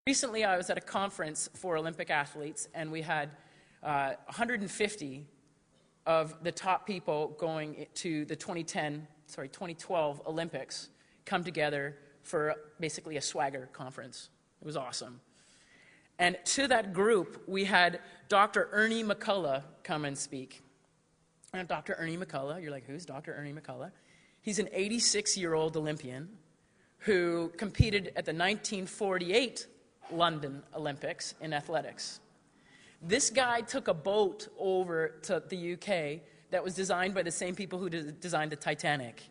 Recently, I was at a conference for Olympic athletes, and we had 150 of the top people going to the 2012 Olympics come together for basically a swagger conference. It was awesome. And to that group, we had Dr. Ernie McCullough come and speak. And Dr. Ernie McCullough, you're like, who's Dr. Ernie McCullough? He's an 86-year-old Olympian who competed at the 1948 London Olympics in athletics. This guy took a boat over to the UK that was designed by the same people who designed the Titanic.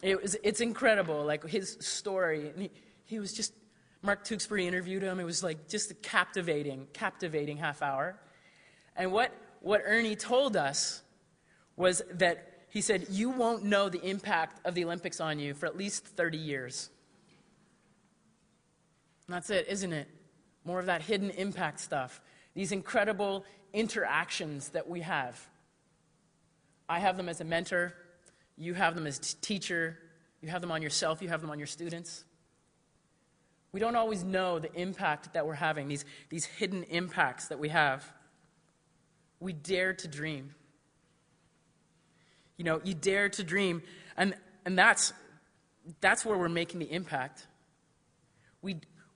It's incredible, like his story. And he was just, Mark Tewksbury interviewed him. It was like just a captivating half hour. And what Ernie told us was that he said, you won't know the impact of the Olympics on you for at least 30 years. And that's it, isn't it? More of that hidden impact stuff. These incredible interactions that we have. I have them as a mentor. You have them as a teacher. You have them on yourself. You have them on your students. We don't always know the impact that we're having, these hidden impacts that we have. We dare to dream. You know, you dare to dream, and that's where we're making the impact.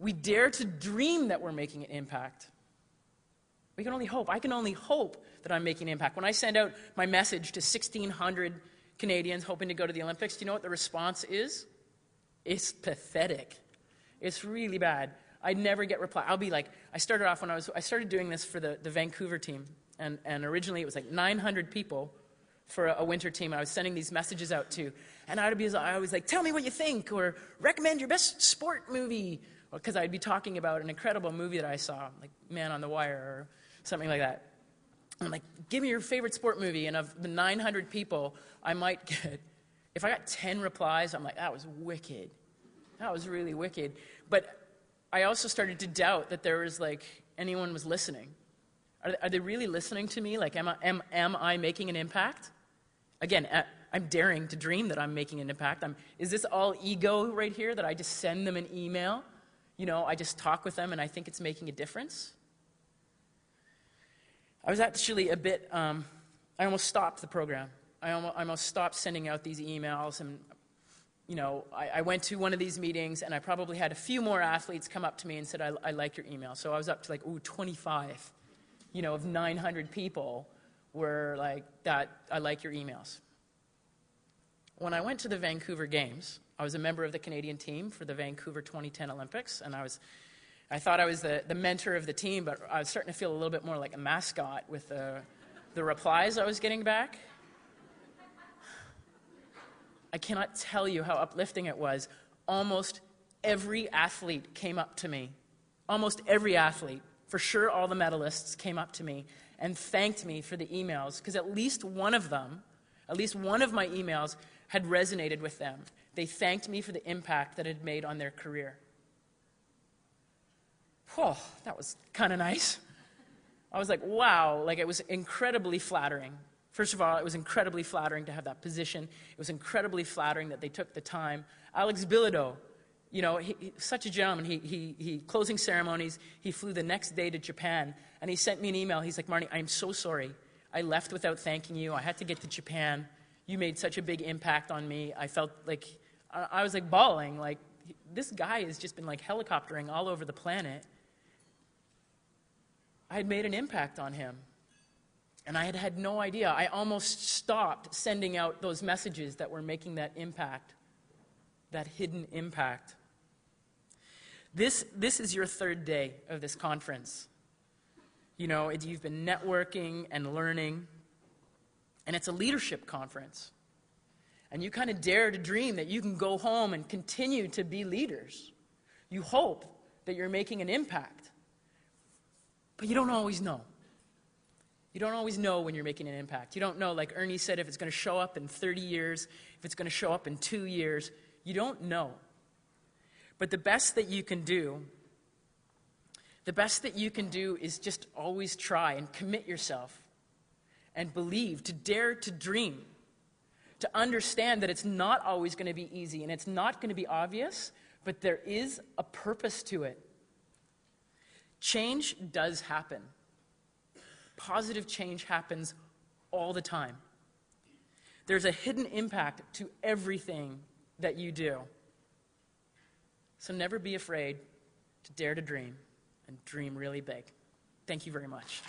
We dare to dream that we're making an impact. We can only hope. I can only hope that I'm making an impact. When I send out my message to 1,600 Canadians hoping to go to the Olympics, do you know what the response is? It's pathetic. It's really bad. I never get reply. I'll be like, I started off when I started doing this for the Vancouver team, and originally it was like 900 people for a winter team, and I was sending these messages out to, and I was like, tell me what you think, or recommend your best sport movie, because I'd be talking about an incredible movie that I saw, like Man on the Wire, or something like that. I'm like, give me your favorite sport movie, and of the 900 people, I might get, if I got 10 replies, I'm like, that was wicked. That was really wicked. But I also started to doubt that there was, like, anyone was listening. Are they really listening to me? Like, am I making an impact? Again, I'm daring to dream that I'm making an impact. Is this all ego right here, that I just send them an email? You know, I just talk with them and I think it's making a difference? I was actually a bit, I almost stopped the program. I almost stopped sending out these emails, and you know, I went to one of these meetings, and I probably had a few more athletes come up to me and said, I like your email. So I was up to like, 25, you know, of 900 people were like, that, I like your emails. When I went to the Vancouver Games, I was a member of the Canadian team for the Vancouver 2010 Olympics, and I thought I was the mentor of the team, but I was starting to feel a little bit more like a mascot with the replies I was getting back. I cannot tell you how uplifting it was. Almost every athlete came up to me. Almost every athlete, for sure all the medalists came up to me and thanked me for the emails, because at least one of my emails had resonated with them. They thanked me for the impact that it had made on their career. Whew, that was kind of nice. I was like, wow, like it was incredibly flattering. First of all, it was incredibly flattering to have that position. It was incredibly flattering that they took the time. Alex Bilodeau, you know, he such a gentleman. He closing ceremonies, he flew the next day to Japan, and he sent me an email. He's like, Marnie, I'm so sorry. I left without thanking you. I had to get to Japan. You made such a big impact on me. I felt like, I was like bawling. Like, this guy has just been like helicoptering all over the planet. I had made an impact on him. And I had no idea. I almost stopped sending out those messages that were making that impact, that hidden impact. This is your third day of this conference. You know, you've been networking and learning, and it's a leadership conference. And you kind of dare to dream that you can go home and continue to be leaders. You hope that you're making an impact, but you don't always know. You don't always know when you're making an impact. You don't know, like Ernie said, if it's going to show up in 30 years, if it's going to show up in 2 years. You don't know. But the best that you can do is just always try and commit yourself and believe, to dare to dream, to understand that it's not always going to be easy and it's not going to be obvious, but there is a purpose to it. Change does happen. Positive change happens all the time. There's a hidden impact to everything that you do. So never be afraid to dare to dream, and dream really big. Thank you very much.